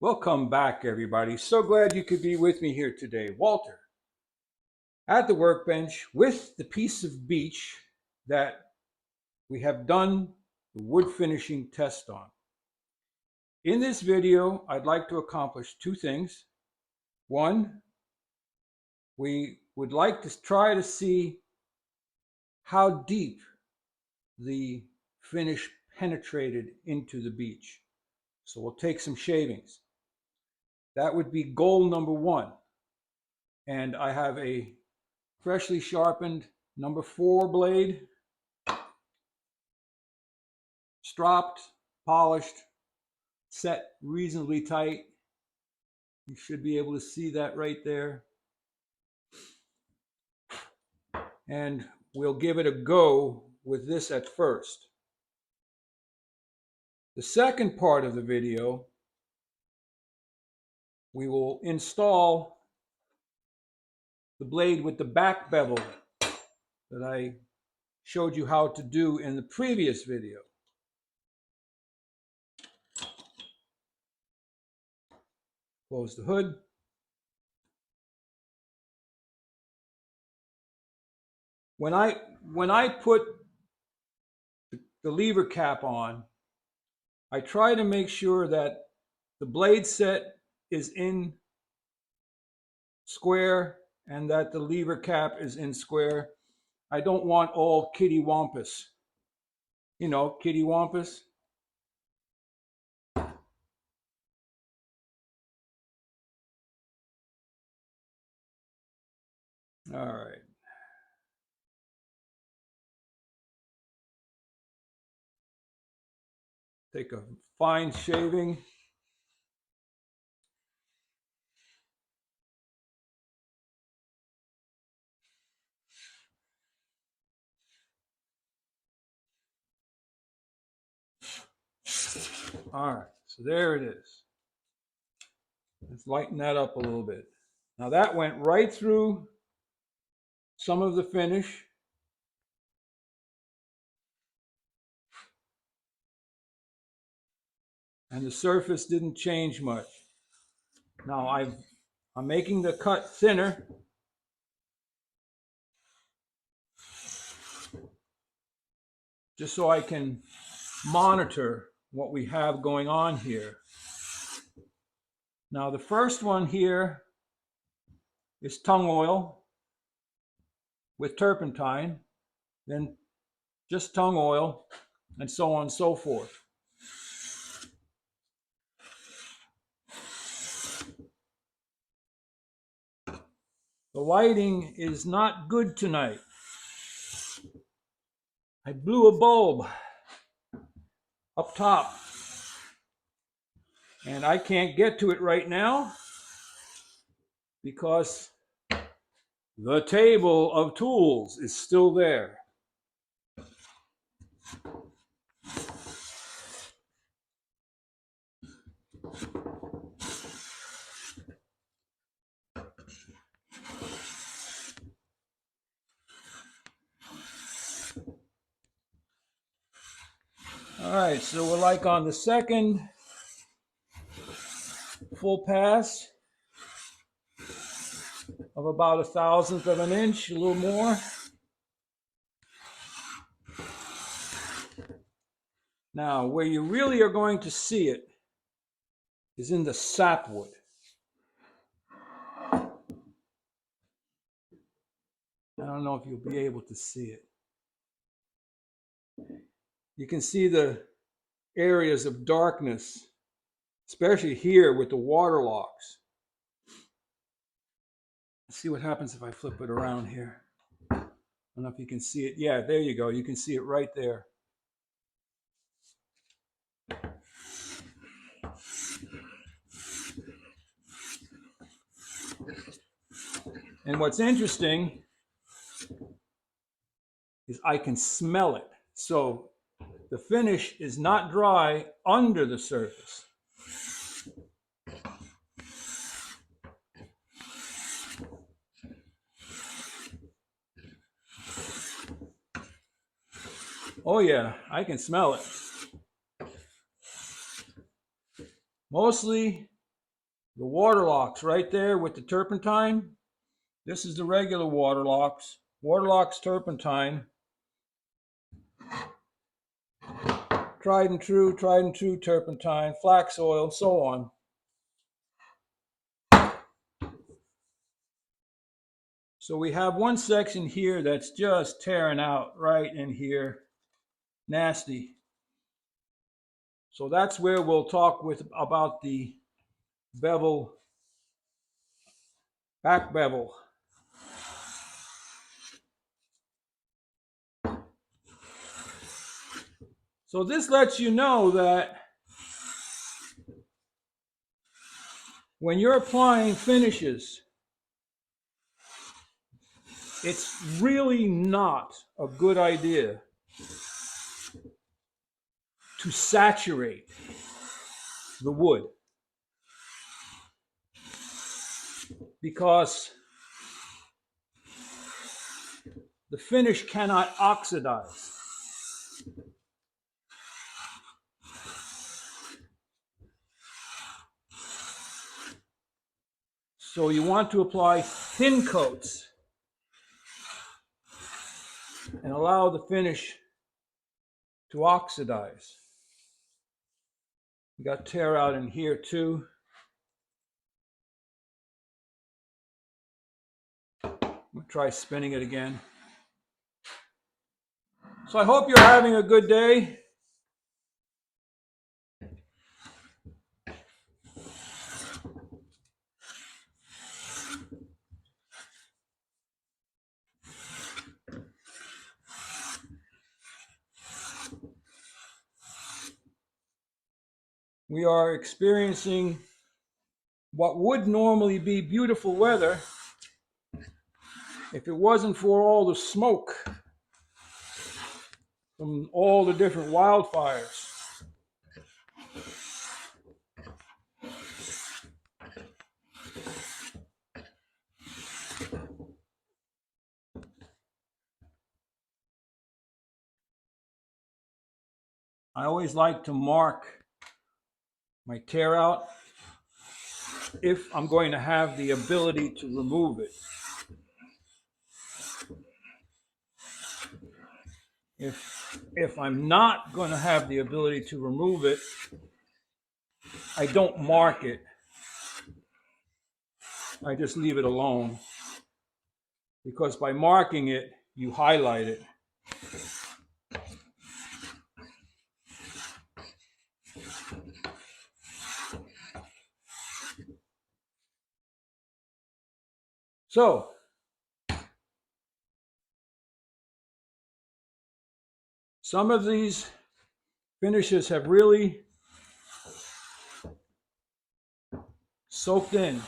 Welcome back, everybody. So glad you could be with me here today. Walter, at the workbench with the piece of beech that we have done the wood finishing test on. In this video, I'd like to accomplish two things. One, we would like to try to see how deep the finish penetrated into the beech. So we'll take some shavings. That would be goal number one. And I have a freshly sharpened number 4 blade, stropped, polished, set reasonably tight. You should be able to see that right there. And we'll give it a go with this at first. The second part of the video, we will install the blade with the back bevel that I showed you how to do in the previous video. Close the hood. When I put the lever cap on, I try to make sure that the blade set is in square and that the lever cap is in square. I don't want all kitty wampus. You know, kitty wampus. All right. Take a fine shaving. All right, so there it is. Let's lighten that up a little bit. Now that went right through some of the finish. And the surface didn't change much. Now I'm making the cut thinner. Just so I can monitor what we have going on here. Now the first one here is tung oil with turpentine, then just tung oil, and so on and so forth. The lighting is not good tonight. I blew a bulb up top, and I can't get to it right now because the table of tools is still there. All right, so we're like on the second full pass of about 1/1000th of an inch, a little more. Now, where you really are going to see it is in the sapwood. I don't know if you'll be able to see it. You can see the areas of darkness, especially here with the water locks. Let's see what happens if I flip it around here. I don't know if you can see it. Yeah, there you go. You can see it right there. And what's interesting is I can smell it. So the finish is not dry under the surface. Oh yeah, I can smell it. Mostly the water locks right there with the turpentine. This is the regular water locks. Water locks turpentine. Tried and true turpentine, flax oil, so on. So we have one section here that's just tearing out right in here. Nasty. So that's where we'll talk about the bevel, back bevel. So this lets you know that when you're applying finishes, it's really not a good idea to saturate the wood, because the finish cannot oxidize. So you want to apply thin coats and allow the finish to oxidize. We got tear out in here too. I'm gonna try spinning it again. So I hope you're having a good day. We are experiencing what would normally be beautiful weather if it wasn't for all the smoke from all the different wildfires. I always like to mark my tear out if I'm going to have the ability to remove it. If I'm not going to have the ability to remove it, I don't mark it. I just leave it alone, because by marking it, you highlight it. So, some of these finishes have really soaked in.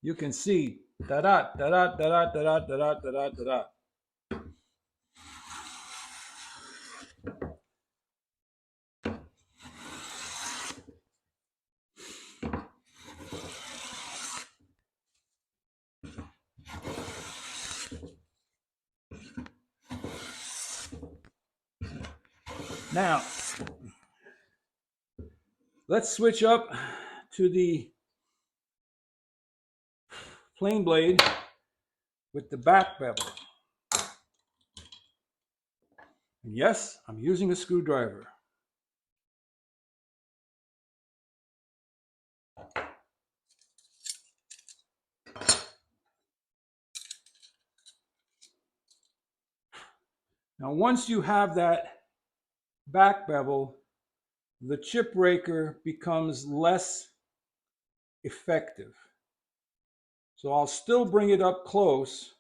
You can see da-da, da-da, da-da, da-da, da-da, da-da, da-da. Now, let's switch up to the plain blade with the back bevel. And yes, I'm using a screwdriver. Now, once you have that back bevel, the chip raker becomes less effective. So I'll still bring it up close,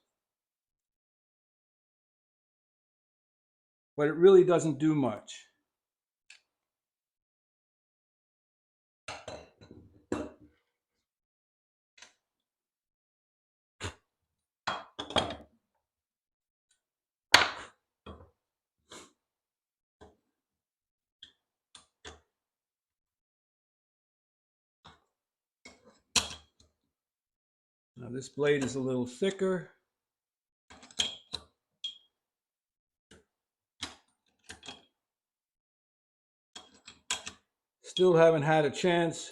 but it really doesn't do much. Now this blade is a little thicker. still haven't had a chance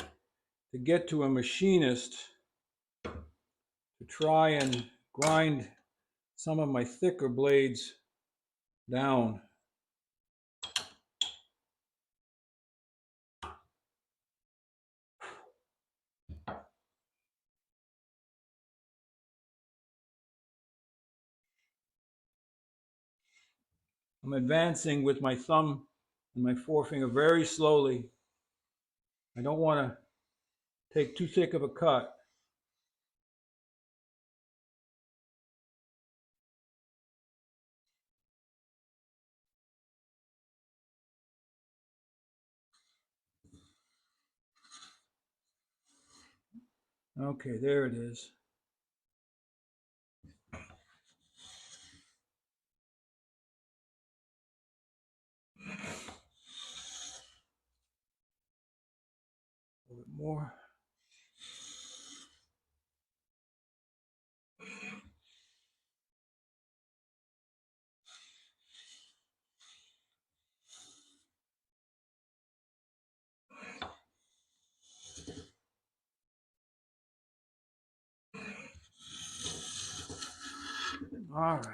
to get to a machinist to try and grind some of my thicker blades down. I'm advancing with my thumb and my forefinger very slowly. I don't want to take too thick of a cut. Okay, there it is. A little bit more. All right.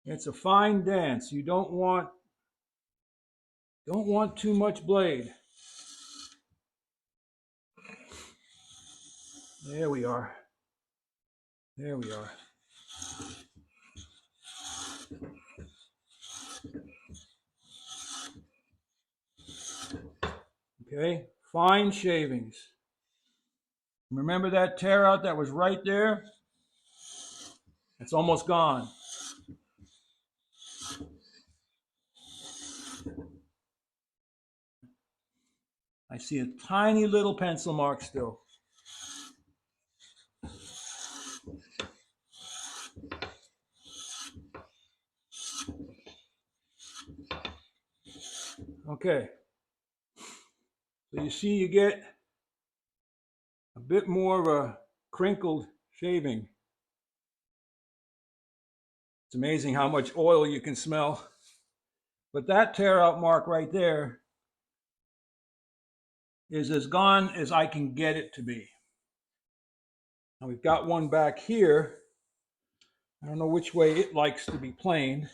It's a fine dance. You don't want too much blade. There we are. There we are. Okay, fine shavings. Remember that tear out that was right there? It's almost gone. I see a tiny little pencil mark still. Okay. So you see you get a bit more of a crinkled shaving. It's amazing how much oil you can smell. But that tear out mark right there is as gone as I can get it to be. Now we've got one back here. I don't know which way it likes to be planed.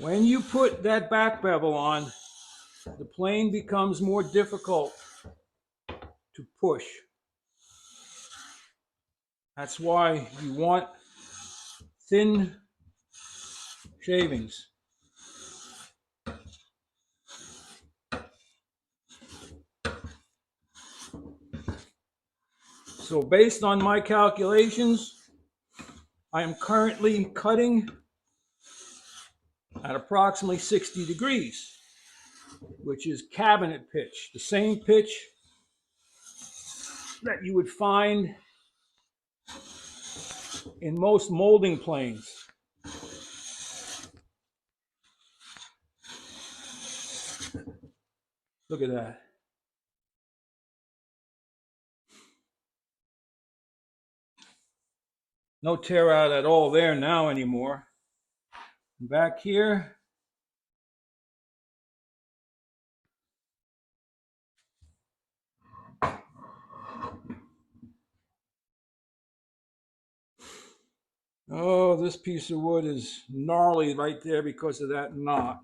When you put that back bevel on, the plane becomes more difficult to push. That's why you want thin shavings. So based on my calculations, I am currently cutting at approximately 60 degrees, which is cabinet pitch, the same pitch that you would find in most molding planes. Look at that. No tear out at all there now anymore. Back here, oh, this piece of wood is gnarly right there because of that knot.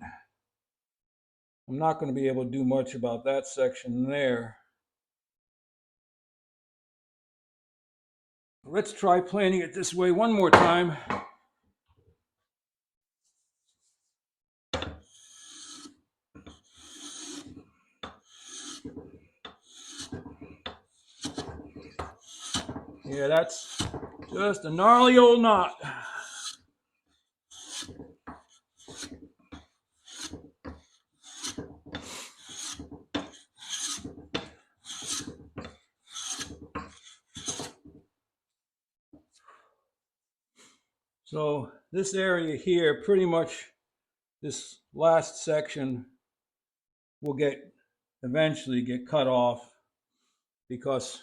I'm not going to be able to do much about that section there. Let's try planing it this way one more time. Yeah, that's Just a gnarly old knot. So this area here, pretty much this last section will eventually get cut off because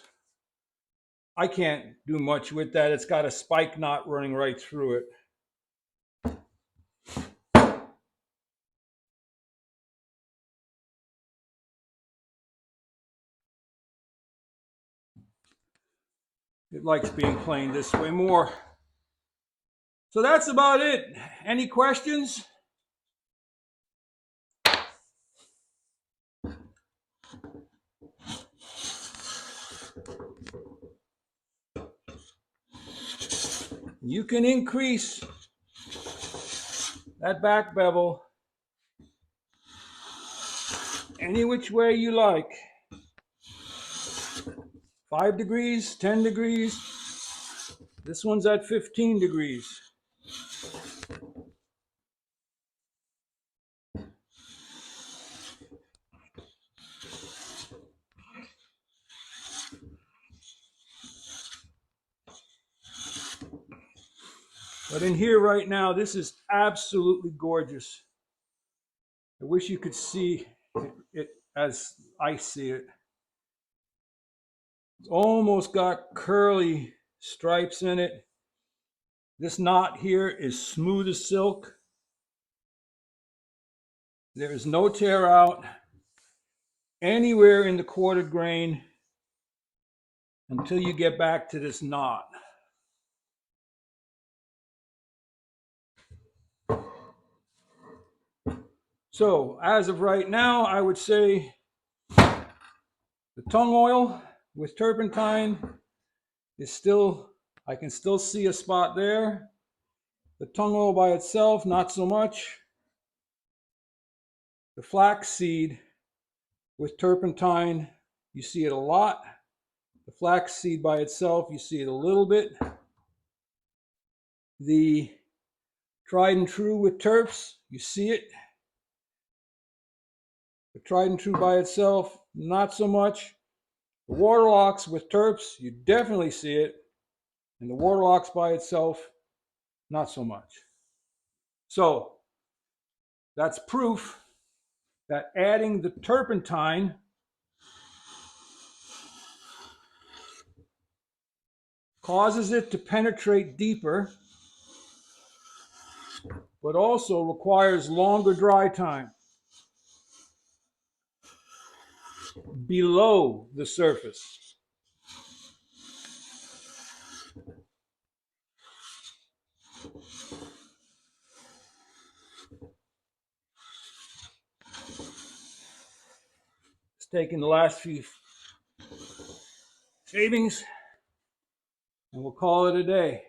I can't do much with that. It's got a spike knot running right through it. It likes being planed this way more. So that's about it. Any questions? You can increase that back bevel any which way you like. 5 degrees, 10 degrees. This one's at 15 degrees. But in here right now, this is absolutely gorgeous. I wish you could see it as I see it. It's almost got curly stripes in it. This knot here is smooth as silk. There is no tear out anywhere in the quartered grain until you get back to this knot. So as of right now, I would say the tung oil with turpentine is still, I can still see a spot there. The tung oil by itself, not so much. The flaxseed with turpentine, you see it a lot. The flaxseed by itself, you see it a little bit. The tried and true with turps, you see it. The tried and true by itself, not so much. The waterlocks with terps, you definitely see it. And the waterlocks by itself, not so much. So that's proof that adding the turpentine causes it to penetrate deeper, but also requires longer dry time below the surface. It's taking the last few shavings and we'll call it a day.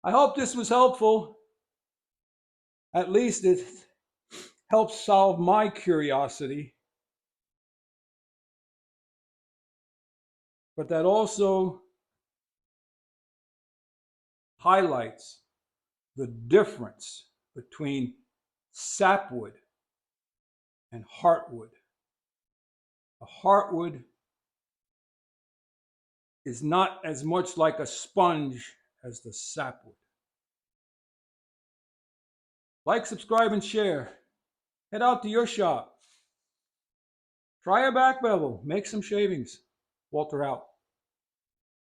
I hope this was helpful. At least it helps solve my curiosity. But that also highlights the difference between sapwood and heartwood. A heartwood is not as much like a sponge as the sapwood. Like, subscribe, and share. Head out to your shop. Try a back bevel. Make some shavings. Walter out.